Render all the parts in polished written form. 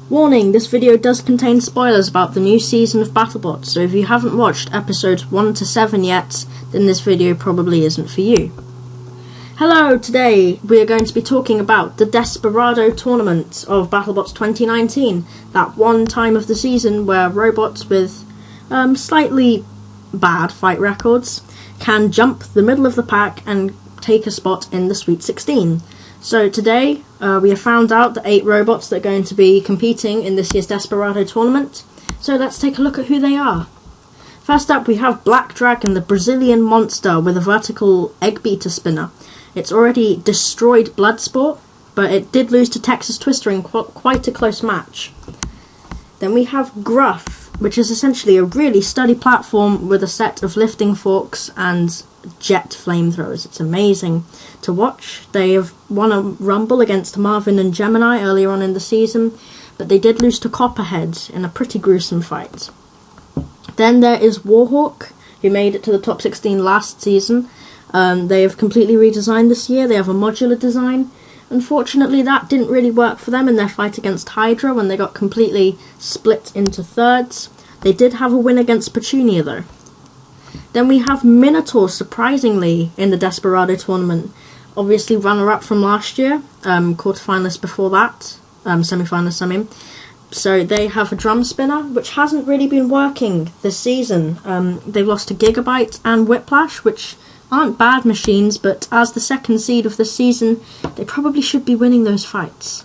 Warning, this video does contain spoilers about the new season of Battlebots, so if you haven't watched episodes 1 to 7 yet, then this video probably isn't for you. Hello, today we are going to be talking about the Desperado Tournament of Battlebots 2019, that one time of the season where robots with slightly bad fight records can jump the middle of the pack and take a spot in the Sweet 16. So today we have found out the 8 robots that are going to be competing in this year's Desperado Tournament. So let's take a look at who they are. First up we have Black Dragon, the Brazilian monster with a vertical egg beater spinner. It's already destroyed Bloodsport, but it did lose to Texas Twister in quite a close match. Then we have Gruff, which is essentially a really sturdy platform with a set of lifting forks and jet flamethrowers. It's amazing to watch. They have won a rumble against Marvin and Gemini earlier on in the season, but they did lose to Copperhead in a pretty gruesome fight. Then there is Warhawk, who made it to the top 16 last season. They have completely redesigned this year. They have a modular design. Unfortunately, that didn't really work for them in their fight against Hydra when they got completely split into thirds. They did have a win against Petunia though. Then we have Minotaur, surprisingly, in the Desperado Tournament. Obviously runner-up from last year, quarterfinalist before that, semi-finalist I mean. So they have a drum spinner, which hasn't really been working this season. They've lost to Gigabyte and Whiplash, which aren't bad machines, but as the second seed of the season, they probably should be winning those fights.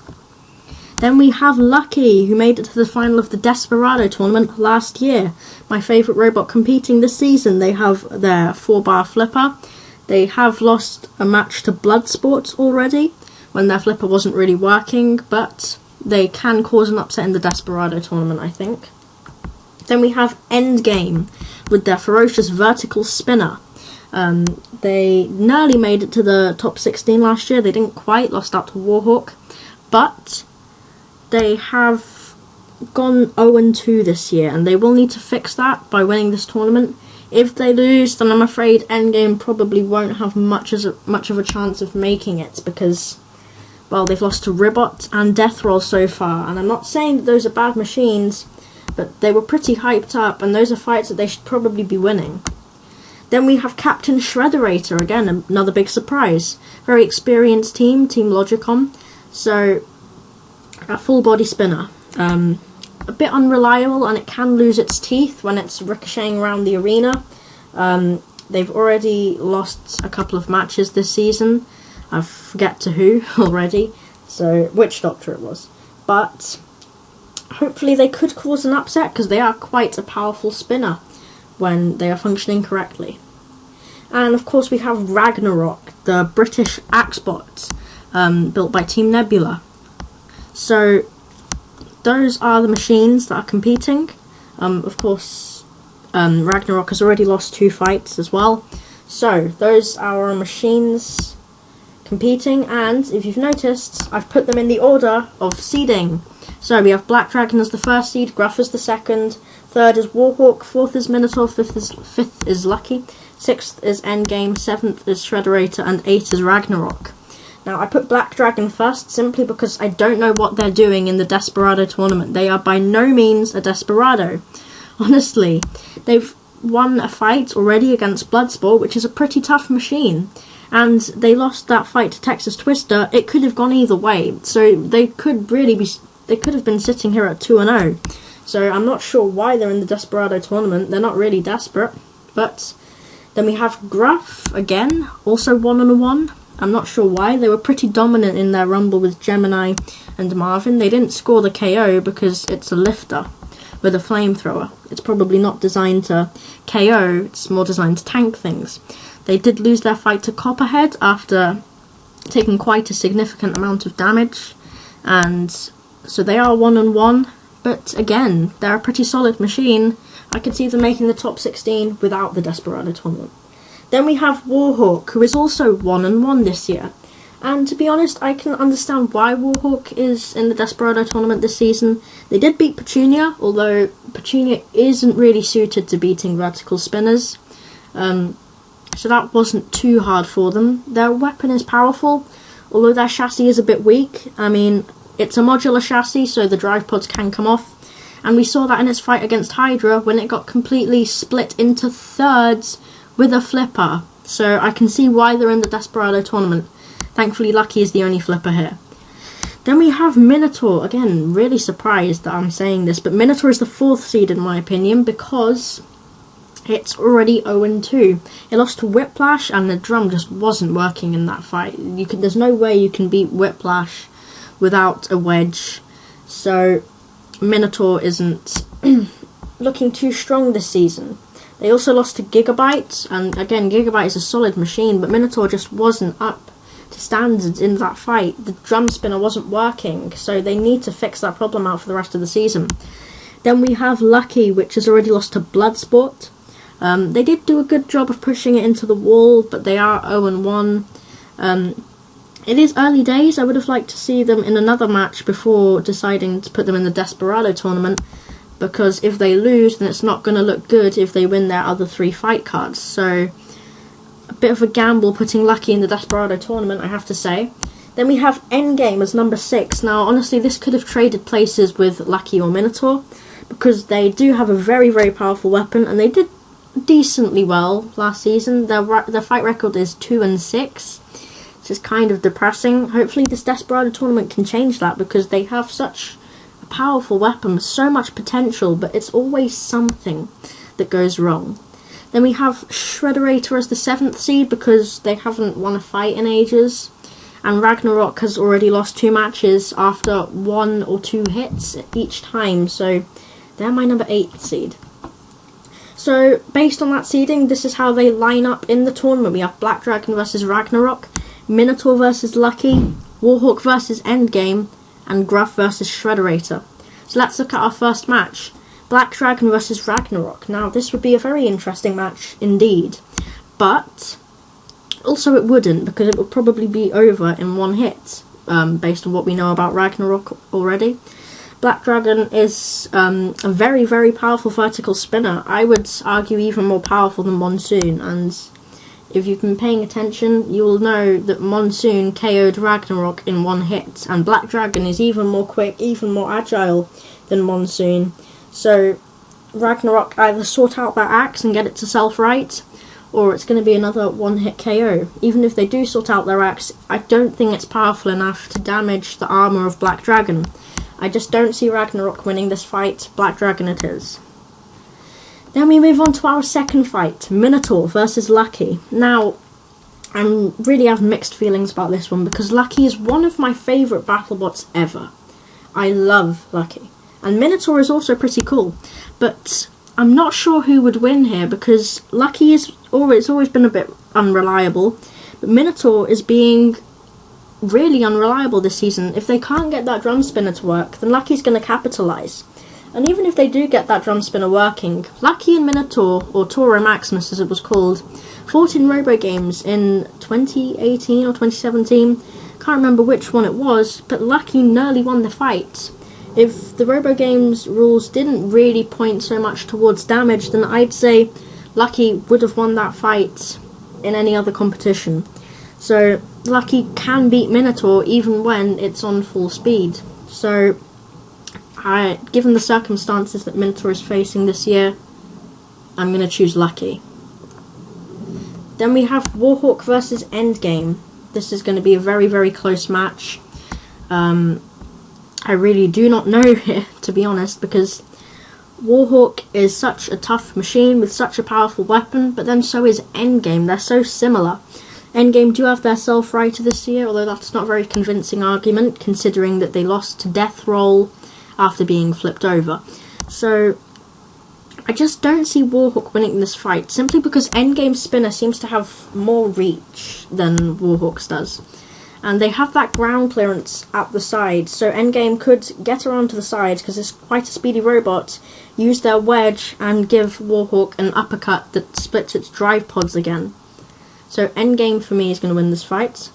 Then we have Lucky, who made it to the final of the Desperado Tournament last year. My favourite robot competing this season. They have their 4-bar flipper. They have lost a match to Bloodsport already, when their flipper wasn't really working, but they can cause an upset in the Desperado Tournament, I think. Then we have Endgame, with their ferocious vertical spinner. They nearly made it to the top 16 last year. They didn't quite, lost out to Warhawk, but they have gone 0-2 this year, and they will need to fix that by winning this tournament. If they lose, then I'm afraid Endgame probably won't have much of a chance of making it, because, well, they've lost to Ribot and Deathroll so far, and I'm not saying that those are bad machines, but they were pretty hyped up, and those are fights that they should probably be winning. Then we have Captain Shredderator, again, another big surprise. Very experienced team, Team Logicom. So, a full body spinner. A bit unreliable, and it can lose its teeth when it's ricocheting around the arena. They've already lost a couple of matches this season. I forget to who already, so which doctor it was. But hopefully they could cause an upset, because they are quite a powerful spinner when they are functioning correctly. And of course we have Ragnarok, the British Axebot, built by Team Nebula. So those are the machines that are competing. Of course Ragnarok has already lost 2 fights as well. So those are our machines competing, and if you've noticed, I've put them in the order of seeding. So we have Black Dragon as the first seed, Gruff as the second, third is Warhawk, fourth is Minotaur, fifth is Lucky, sixth is Endgame, seventh is Shredderator, and 8 is Ragnarok. Now I put Black Dragon first simply because I don't know what they're doing in the Desperado Tournament. They are by no means a Desperado. Honestly, they've won a fight already against Bloodsport, which is a pretty tough machine, and they lost that fight to Texas Twister. It could have gone either way, so they could have been sitting here at 2-0. So I'm not sure why they're in the Desperado Tournament. They're not really desperate. But then we have Gruff, again, also 1-1. I'm not sure why. They were pretty dominant in their rumble with Gemini and Marvin. They didn't score the KO because it's a lifter with a flamethrower. It's probably not designed to KO, it's more designed to tank things. They did lose their fight to Copperhead after taking quite a significant amount of damage, and so they are 1-1. But again, they're a pretty solid machine. I could see them making the top 16 without the Desperado Tournament. Then we have Warhawk, who is also 1-1 this year. And to be honest, I can understand why Warhawk is in the Desperado Tournament this season. They did beat Petunia, although Petunia isn't really suited to beating vertical spinners. So that wasn't too hard for them. Their weapon is powerful, although their chassis is a bit weak. I mean, It's a modular chassis, so the drive pods can come off. And we saw that in its fight against Hydra when it got completely split into thirds with a flipper. So I can see why they're in the Desperado Tournament. Thankfully, Lucky is the only flipper here. Then we have Minotaur. Again, really surprised that I'm saying this, but Minotaur is the 4th seed in my opinion because it's already 0-2. It lost to Whiplash and the drum just wasn't working in that fight. There's no way you can beat Whiplash without a wedge. So Minotaur isn't looking too strong this season. They also lost to Gigabyte, and again, Gigabyte is a solid machine, but Minotaur just wasn't up to standards in that fight. The drum spinner wasn't working, so they need to fix that problem out for the rest of the season. Then we have Lucky, which has already lost to Bloodsport. They did do a good job of pushing it into the wall, but they are 0-1. It is early days. I would have liked to see them in another match before deciding to put them in the Desperado Tournament, because if they lose, then it's not going to look good if they win their other 3 fight cards. So, a bit of a gamble putting Lucky in the Desperado Tournament, I have to say. Then we have Endgame as number 6. Now, honestly, this could have traded places with Lucky or Minotaur, because they do have a very, very powerful weapon, and they did decently well last season. Their fight record is 2-6, which is kind of depressing. Hopefully this Desperado Tournament can change that, because they have such a powerful weapon with so much potential, but it's always something that goes wrong. Then we have Shredderator as the 7th seed because they haven't won a fight in ages, and Ragnarok has already lost 2 matches after 1 or 2 hits each time, so they're my number 8 seed. So, based on that seeding, this is how they line up in the tournament. We have Black Dragon versus Ragnarok, Minotaur versus Lucky, Warhawk versus Endgame, and Gruff versus Shredderator. So let's look at our first match. Black Dragon versus Ragnarok. Now, this would be a very interesting match indeed, but also it wouldn't, because it would probably be over in 1 hit, based on what we know about Ragnarok already. Black Dragon is a very, very powerful vertical spinner. I would argue even more powerful than Monsoon, and if you've been paying attention, you will know that Monsoon KO'd Ragnarok in 1 hit, and Black Dragon is even more quick, even more agile than Monsoon. So Ragnarok either sort out that axe and get it to self-right, or it's going to be another 1-hit KO. Even if they do sort out their axe, I don't think it's powerful enough to damage the armour of Black Dragon. I just don't see Ragnarok winning this fight. Black Dragon it is. Then we move on to our second fight, Minotaur versus Lucky. Now, I really have mixed feelings about this one, because Lucky is one of my favourite Battlebots ever. I love Lucky. And Minotaur is also pretty cool, but I'm not sure who would win here, because Lucky is always been a bit unreliable, but Minotaur is being really unreliable this season. If they can't get that drum spinner to work, then Lucky's going to capitalise. And even if they do get that drum spinner working, Lucky and Minotaur, or Toro Maximus as it was called, fought in Robo Games in 2018 or 2017. Can't remember which one it was, but Lucky nearly won the fight. If the Robo Games rules didn't really point so much towards damage, then I'd say Lucky would have won that fight in any other competition. So Lucky can beat Minotaur even when it's on full speed. So, given the circumstances that Minotaur is facing this year, I'm going to choose Lucky. Then we have Warhawk versus Endgame. This is going to be a very, very close match. I really do not know here, to be honest, because Warhawk is such a tough machine with such a powerful weapon, but then so is Endgame. They're so similar. Endgame do have their self-righter this year, although that's not a very convincing argument, considering that they lost to Death Roll after being flipped over. So, I just don't see Warhawk winning this fight, simply because Endgame's spinner seems to have more reach than Warhawk's does. And they have that ground clearance at the side, so Endgame could get around to the side, because it's quite a speedy robot, use their wedge, and give Warhawk an uppercut that splits its drive pods again. So Endgame for me is going to win this fight.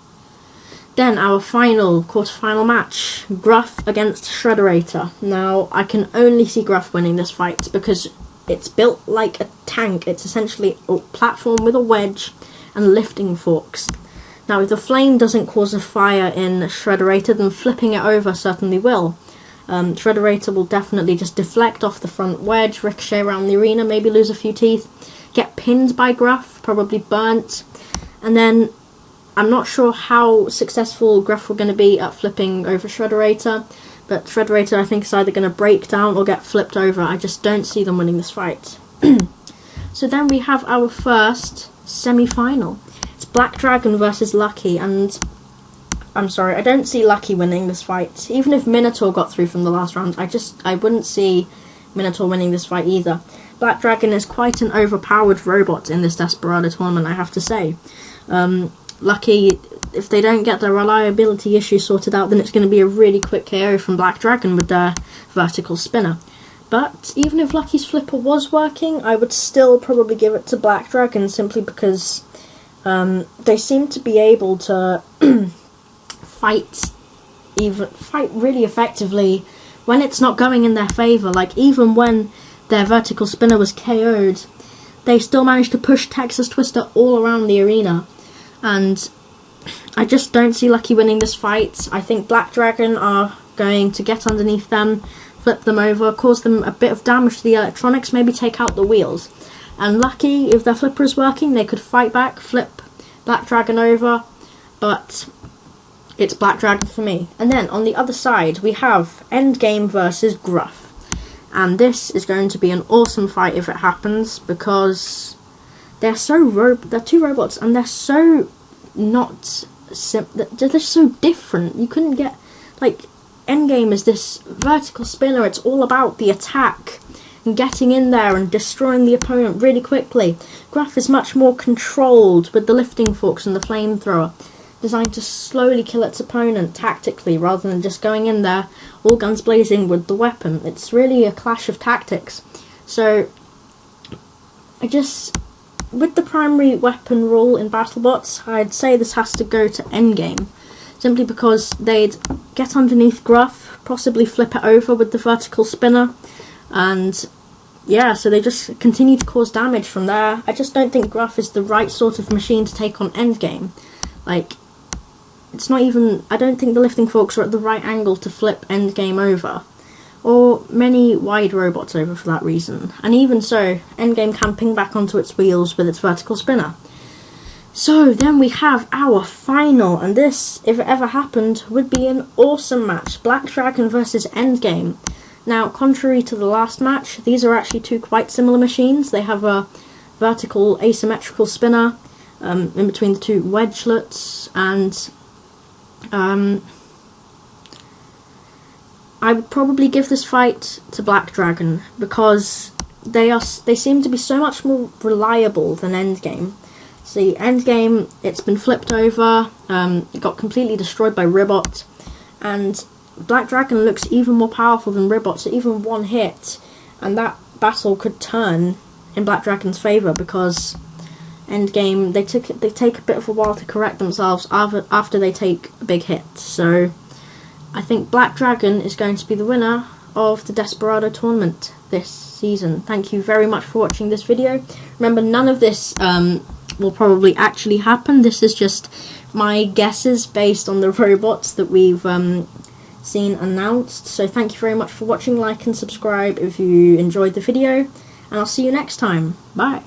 Then our final quarterfinal match, Gruff against Shredderator. Now I can only see Gruff winning this fight because it's built like a tank. It's essentially a platform with a wedge and lifting forks. Now, if the flame doesn't cause a fire in Shredderator, then flipping it over certainly will. Shredderator will definitely just deflect off the front wedge, ricochet around the arena, maybe lose a few teeth, get pinned by Gruff, probably burnt, and then I'm not sure how successful Gruff were going to be at flipping over Shredderator, but Shredderator I think is either going to break down or get flipped over. I just don't see them winning this fight. So then we have our first semi-final. It's Black Dragon versus Lucky, and I'm sorry, I don't see Lucky winning this fight. Even if Minotaur got through from the last round, I wouldn't see Minotaur winning this fight either. Black Dragon is quite an overpowered robot in this Desperado tournament, I have to say. Lucky, if they don't get their reliability issue sorted out, then it's going to be a really quick KO from Black Dragon with their vertical spinner. But even if Lucky's flipper was working, I would still probably give it to Black Dragon, simply because they seem to be able to fight really effectively when it's not going in their favour. Like, even when their vertical spinner was KO'd, they still managed to push Texas Twister all around the arena. And I just don't see Lucky winning this fight. I think Black Dragon are going to get underneath them, flip them over, cause them a bit of damage to the electronics, maybe take out the wheels. And Lucky, if their flipper is working, they could fight back, flip Black Dragon over, but it's Black Dragon for me. And then on the other side, we have Endgame versus Gruff. And this is going to be an awesome fight if it happens, because they're two robots, and they're so they're so different. You couldn't get, like, Endgame is this vertical spinner. It's all about the attack and getting in there and destroying the opponent really quickly. Gruff is much more controlled with the lifting forks and the flamethrower, designed to slowly kill its opponent tactically rather than just going in there all guns blazing with the weapon. It's really a clash of tactics. So with the primary weapon rule in Battlebots, I'd say this has to go to Endgame, simply because they'd get underneath Gruff, possibly flip it over with the vertical spinner, and yeah, so they just continue to cause damage from there. I just don't think Gruff is the right sort of machine to take on Endgame. Like, it's not even, I don't think the lifting forks are at the right angle to flip Endgame over, or many wide robots over for that reason. And even so, Endgame can ping back onto its wheels with its vertical spinner. So then we have our final, and this, if it ever happened, would be an awesome match. Black Dragon versus Endgame. Now, contrary to the last match, these are actually two quite similar machines. They have a vertical asymmetrical spinner in between the two wedgelets, and I would probably give this fight to Black Dragon, because they seem to be so much more reliable than Endgame. See, Endgame, it's been flipped over, it got completely destroyed by Ribot, and Black Dragon looks even more powerful than Ribot, so even one hit, and that battle could turn in Black Dragon's favour, because Endgame, they take a bit of a while to correct themselves after they take a big hit. So I think Black Dragon is going to be the winner of the Desperado Tournament this season. Thank you very much for watching this video. Remember, none of this will probably actually happen. This is just my guesses based on the robots that we've seen announced. So thank you very much for watching. Like and subscribe if you enjoyed the video, and I'll see you next time. Bye.